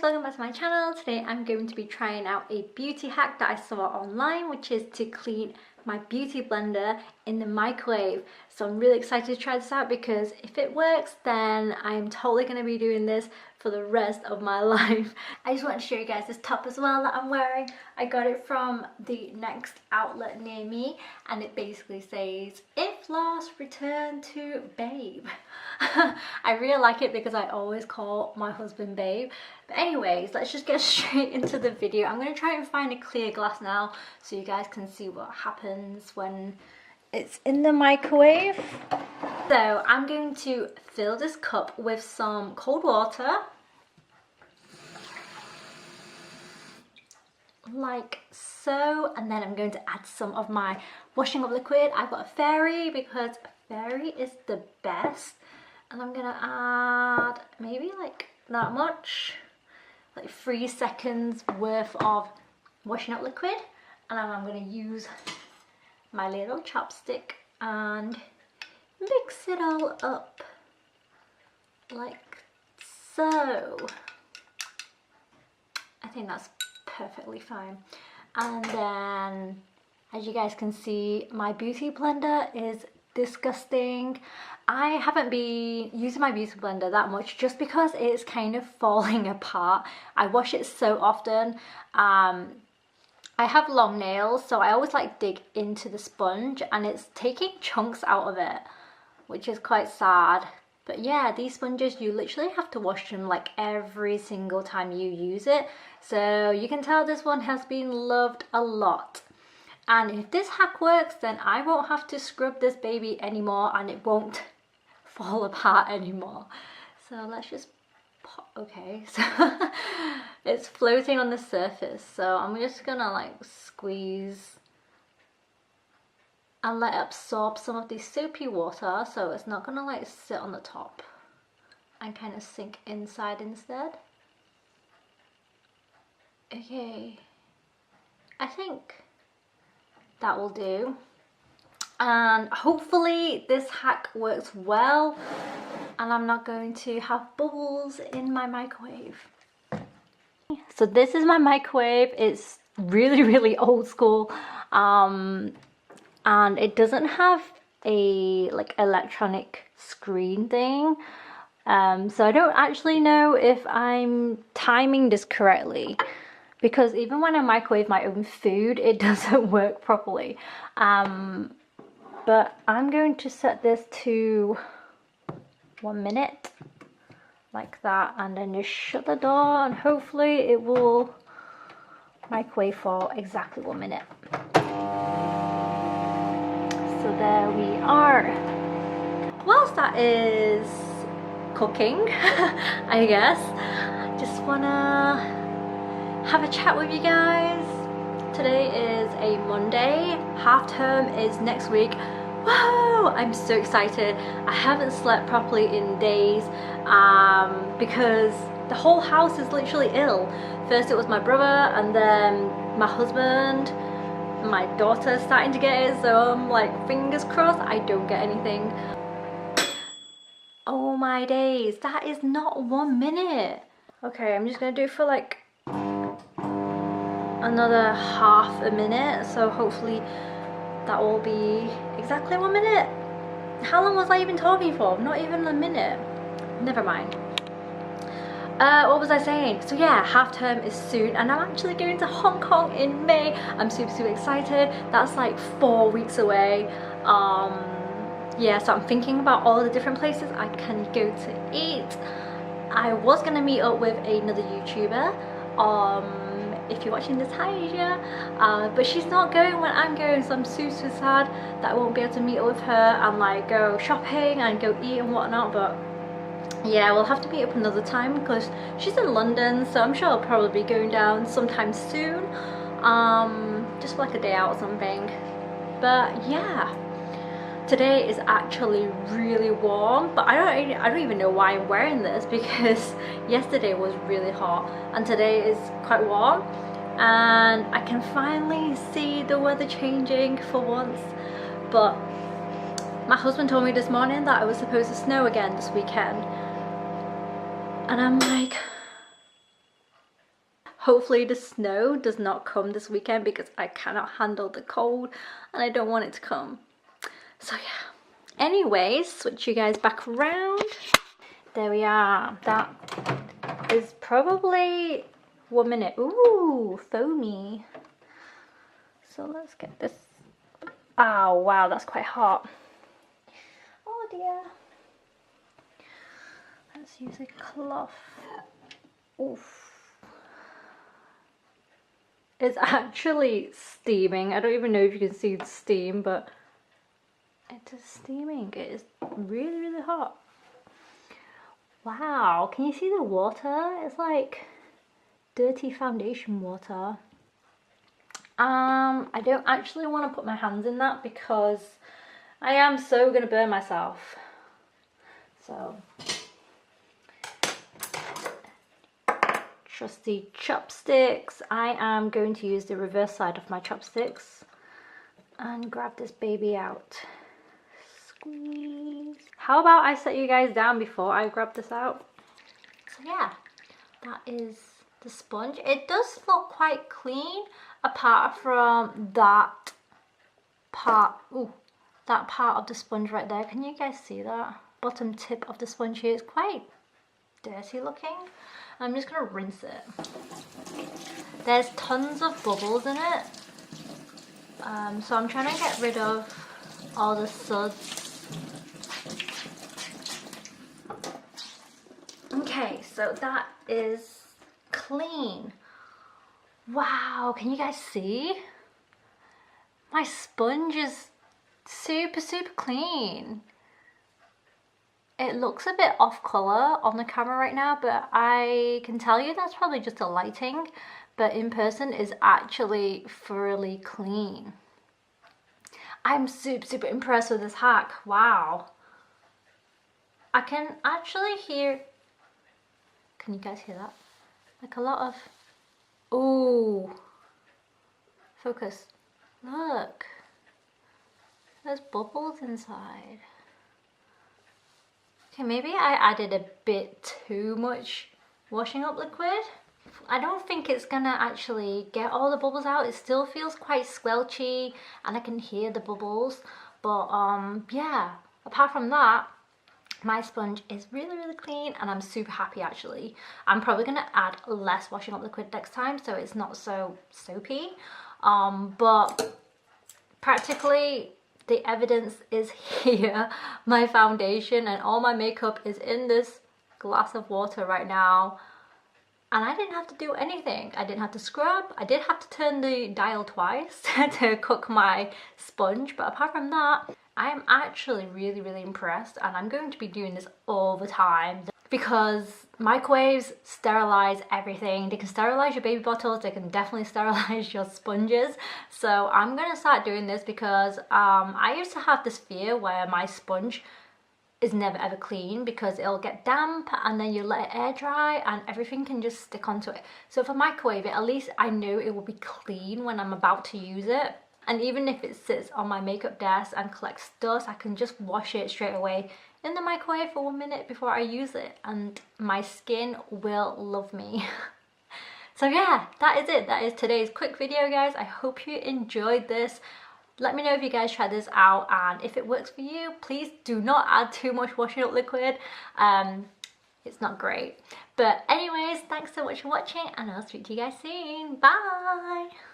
guys, welcome back to my channel. Today I'm going to be trying out a beauty hack that I saw online, which is to clean my beauty blender in the microwave. So I'm really excited to try this out because if it works, then I'm totally going to be doing this for the rest of my life. I just want to show you guys this top as well that I'm wearing. I got it from the next outlet near me and it basically says, "If lost, return to babe." I really like it because I always call my husband babe. But anyways, let's just get straight into the video. I'm going to try and find a clear glass now so you guys can see what happens when it's in the microwave. So I'm going to fill this cup with some cold water, like so, and then I'm going to add some of my washing up liquid. I've got a fairy because fairy is the best, and I'm gonna add maybe like that much, like 3 seconds worth of washing up liquid, and then I'm gonna use my little chopstick and mix it all up like so. I think that's perfectly fine. And then, as you guys can see, my beauty blender is disgusting. I haven't been using my beauty blender that much just because it's kind of falling apart. I wash it so often. I have long nails, so I always like dig into the sponge and it's taking chunks out of it, which is quite sad. But yeah, these sponges, you literally have to wash them like every single time you use it. So you can tell this one has been loved a lot. And if this hack works, then I won't have to scrub this baby anymore and it won't fall apart anymore. So let's just pop, okay, so it's floating on the surface. So I'm just gonna like squeeze and let it absorb some of the soapy water, so it's not gonna like sit on the top and kind of sink inside instead. Okay, I think that will do, and hopefully this hack works well and I'm not going to have bubbles in my microwave. So this is my microwave. It's really old school, and it doesn't have a like electronic screen thing, so I don't actually know if I'm timing this correctly, because even when I microwave my own food it doesn't work properly. But I'm going to set this to 1 minute like that, and then just shut the door and hopefully it will microwave for exactly 1 minute. So there we are. Whilst that is cooking, I guess, just wanna have a chat with you guys. Today is a Monday, half term is next week. Whoa, I'm so excited. I haven't slept properly in days because the whole house is literally ill. First it was my brother and then my husband. My daughter's starting to get it, so I'm like, fingers crossed I don't get anything. Oh my days, that is not 1 minute. Okay, I'm just gonna do it for like another half a minute, so hopefully that will be exactly 1 minute. How long was I even talking for? Not even a minute. Never mind. What was I saying? So yeah, half term is soon and I'm actually going to Hong Kong in May. I'm super excited. That's like 4 weeks away. Yeah, so I'm thinking about all the different places I can go to eat. I was gonna meet up with another YouTuber. If you're watching this, hi Asia, but she's not going when I'm going, so I'm super sad that I won't be able to meet up with her and like go shopping and go eat and whatnot. But yeah, we'll have to meet up another time because she's in London, so I'm sure I'll probably be going down sometime soon, just for like a day out or something. But yeah, today is actually really warm, but I don't even know why I'm wearing this because yesterday was really hot and today is quite warm, and I can finally see the weather changing for once. But my husband told me this morning that it was supposed to snow again this weekend, and I'm like, Hopefully the snow does not come this weekend because I cannot handle the cold and I don't want it to come. So yeah. Anyways, switch you guys back around. There we are. That is probably 1 minute. Ooh, foamy. So let's get this. Oh wow, that's quite hot. Oh dear. Let's use a cloth. Oof. It's actually steaming. I don't even know if you can see the steam, but it is steaming. It is really, really hot. Wow, can you see the water? It's like dirty foundation water. I don't actually want to put my hands in that because I am so gonna burn myself. So trusty chopsticks. I am going to use the reverse side of my chopsticks and grab this baby out. Squeeze. How about I set you guys down before I grab this out? So yeah, that is the sponge. It does look quite clean apart from that part. Ooh, that part of the sponge right there. Can you guys see that? Bottom tip of the sponge here is quite dirty looking. I'm just gonna rinse it. There's tons of bubbles in it, so I'm trying to get rid of all the suds. Okay, so that is clean. Wow, can you guys see? My sponge is super, super clean. It looks a bit off color on the camera right now, but I can tell you that's probably just the lighting, but in person is actually thoroughly clean. I'm super, super impressed with this hack. Wow. I can actually hear, can you guys hear that? Like a lot of, ooh, focus. Look, there's bubbles inside. Okay, maybe I added a bit too much washing up liquid. I don't think it's gonna actually get all the bubbles out. It still feels quite squelchy and I can hear the bubbles. But yeah, apart from that, my sponge is really, really clean and I'm super happy actually. I'm probably gonna add less washing up liquid next time so it's not so soapy. But practically, the evidence is here. My foundation and all my makeup is in this glass of water right now. And I didn't have to do anything. I didn't have to scrub. I did have to turn the dial twice to cook my sponge. But apart from that, I'm actually really, really impressed. And I'm going to be doing this all the time. Because microwaves sterilize everything. They can sterilize your baby bottles, they can definitely sterilize your sponges. So I'm gonna start doing this because I used to have this fear where my sponge is never ever clean because it'll get damp and then you let it air dry and everything can just stick onto it. So if I microwave it, at least I know it will be clean when I'm about to use it. And even if it sits on my makeup desk and collects dust, I can just wash it straight away in the microwave for 1 minute before I use it and my skin will love me. So yeah, that is it. That is today's quick video, guys. I hope you enjoyed this. Let me know if you guys try this out and if it works for you. Please do not add too much washing up liquid. It's not great. But anyways, thanks so much for watching and I'll speak to you guys soon. Bye!